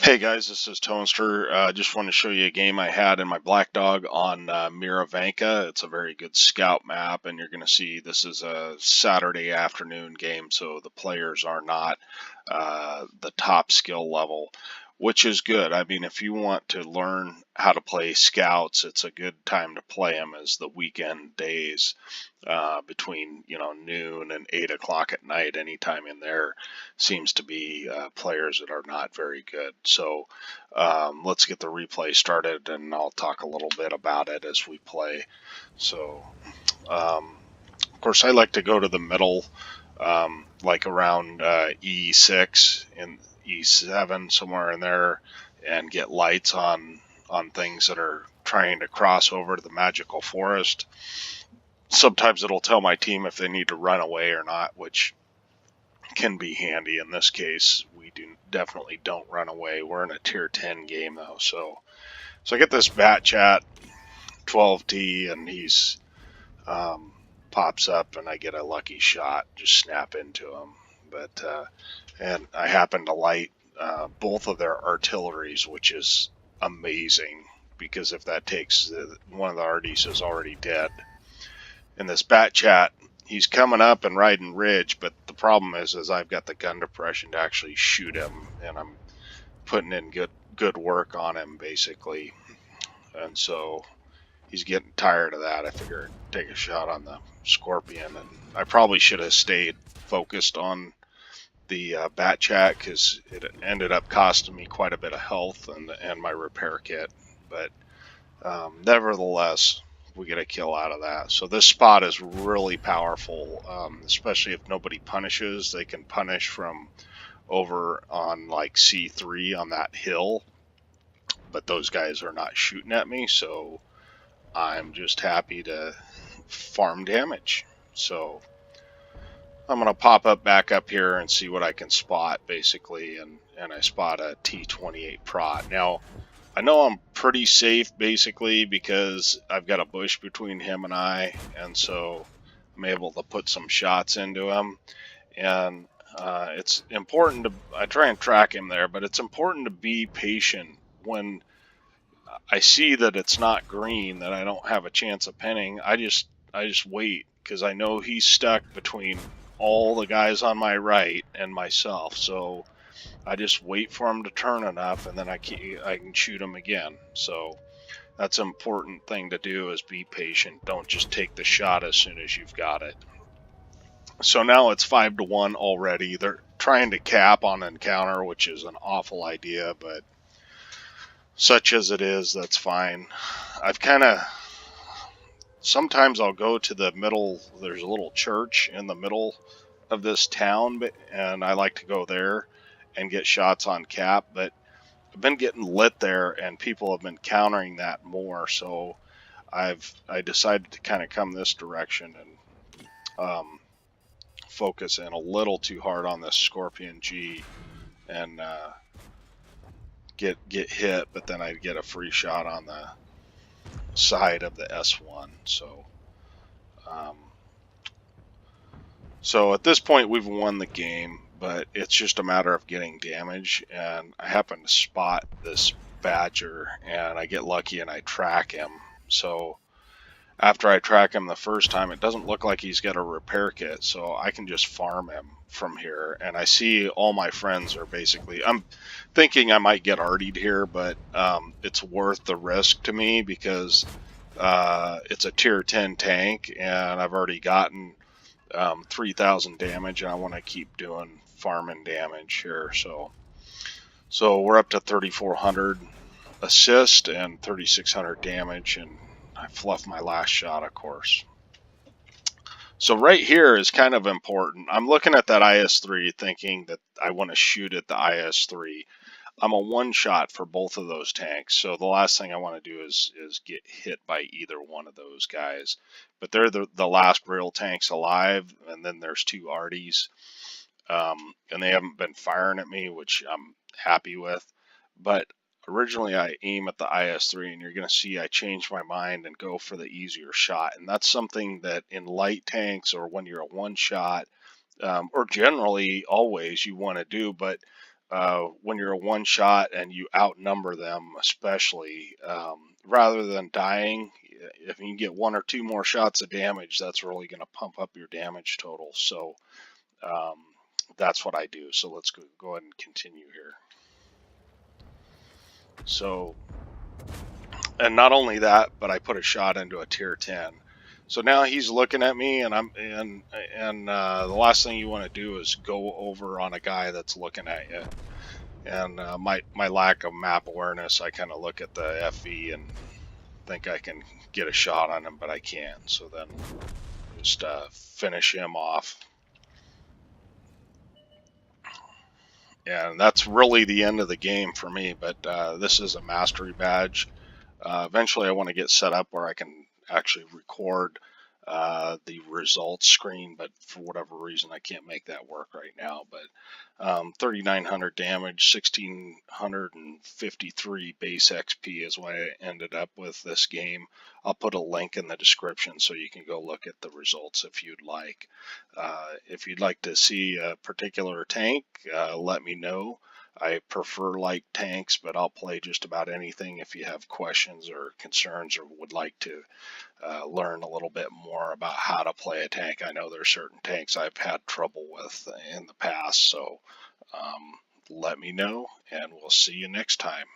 Hey guys, this is Toaster. Just want to show you a game I had in my Blackdog on Murovanka. It's a very good scout map, and you're going to see this is a Saturday afternoon game, so the players are not the top skill level, which is good. I mean, if you want to learn how to play scouts, it's a good time to play them as the weekend days between noon and 8 o'clock at night. Anytime in there seems to be players that are not very good. So let's get the replay started, and I'll talk a little bit about it as we play. So of course I like to go to the middle, like around E6 and E7, somewhere in there, and get lights on things that are trying to cross over to the magical forest. Sometimes it'll tell my team if they need to run away or not, which can be handy. In this case, we definitely don't run away. We're in a tier 10 game though, so I get this bat chat 12T, and he's pops up, and I get a lucky shot, just snap into him. But and I happen to light both of their artilleries, which is amazing, because if that takes one of the arties is already dead. In this bat chat, he's coming up and riding ridge, but the problem is I've got the gun depression to actually shoot him, and I'm putting in good work on him basically, and so he's getting tired of that. I figured I'd take a shot on the scorpion, and I probably should have stayed focused on the bat chat, because it ended up costing me quite a bit of health and my repair kit, but nevertheless, we get a kill out of that. So this spot is really powerful, especially if nobody punishes. They can punish from over on like C3 on that hill, but those guys are not shooting at me, so I'm just happy to farm damage. So I'm going to pop up back up here and see what I can spot, basically, and I spot a T28 prot. Now, I know I'm pretty safe, basically, because I've got a bush between him and I, and so I'm able to put some shots into him. And it's important to, I try and track him there, but it's important to be patient. When I see that it's not green, that I don't have a chance of pinning, I just wait, because I know he's stuck between all the guys on my right and myself. So I just wait for him to turn enough, and then I can shoot him again. So that's an important thing to do, is be patient. Don't just take the shot as soon as you've got it. So now it's 5-1 already. They're trying to cap on encounter, which is an awful idea, but such as it is, that's fine. I've sometimes I'll go to the middle. There's a little church in the middle of this town, and I like to go there and get shots on cap, but I've been getting lit there, and people have been countering that more, so I decided to kind of come this direction and focus in a little too hard on this Scorpion G, and get hit, but then I get a free shot on the side of the S1. So at this point we've won the game, but it's just a matter of getting damage, and I happen to spot this badger, and I get lucky and I track him. So after I track him the first time, it doesn't look like he's got a repair kit, so I can just farm him from here. And I see all my friends are basically, I'm thinking I might get artied here, but it's worth the risk to me, because it's a tier 10 tank, and I've already gotten 3,000 damage, and I want to keep doing farming damage here. So we're up to 3,400 assist and 3,600 damage, and I fluffed my last shot, of course. So right here is kind of important. I'm looking at that IS-3 thinking that I want to shoot at the IS-3. I'm a one-shot for both of those tanks, so the last thing I want to do is get hit by either one of those guys. But they're the last real tanks alive, and then there's two arties, and they haven't been firing at me, which I'm happy with. But originally I aim at the IS-3, and you're going to see I change my mind and go for the easier shot. And that's something that in light tanks, or when you're a one-shot, or generally always, you want to do. But when you're a one shot and you outnumber them, especially, rather than dying, if you can get one or two more shots of damage, that's really going to pump up your damage total. So um, that's what I do. So let's go ahead and continue here. So, and not only that, but I put a shot into a tier 10. So now he's looking at me, and the last thing you want to do is go over on a guy that's looking at you. And my lack of map awareness, I kind of look at the FV and think I can get a shot on him, but I can't. So then just finish him off. And that's really the end of the game for me, but this is a mastery badge. Eventually I want to get set up where I can actually record the results screen, but for whatever reason I can't make that work right now. But 3,900 damage, 1,653 base XP is what I ended up with this game. I'll put a link in the description so you can go look at the results if you'd like. If you'd like to see a particular tank, let me know. I prefer light tanks, but I'll play just about anything. If you have questions or concerns or would like to learn a little bit more about how to play a tank, I know there's certain tanks I've had trouble with in the past, so let me know, and we'll see you next time.